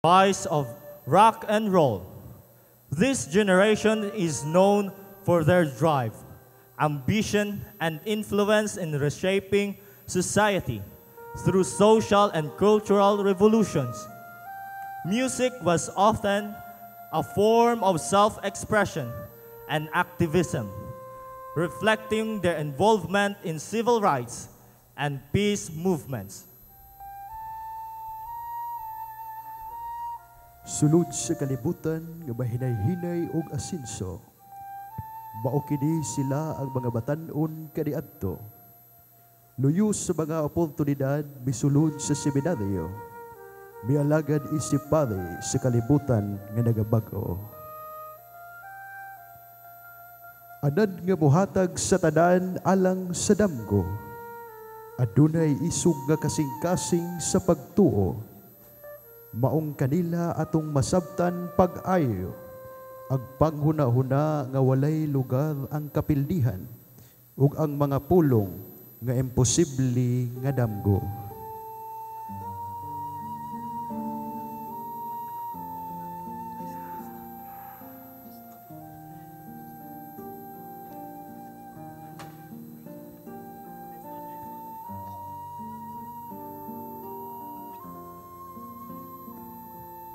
rise of rock and roll. This generation is known for their drive, ambition, and influence in reshaping society through social and cultural revolutions. Music was often a form of self-expression and activism, reflecting their involvement in civil rights and peace movements. Sulod sa kalibutan nga mahinay-hinay og asinso, mao kini sila ang mga batan-on kaniadto. Luyo sa mga oportunidad misulod sa seminaryo, mialagad isipari sa kalibutan nga nagabag-o. Anad nga buhatag sa tanan alang sa damgo, adunay isug nga kasing-kasing sa pagtuo, maong kanila atong masabtan pag-ayo, ang panghuna-huna nga walay lugar ang kapildihan, ug ang mga pulong nga imposible nga damgo.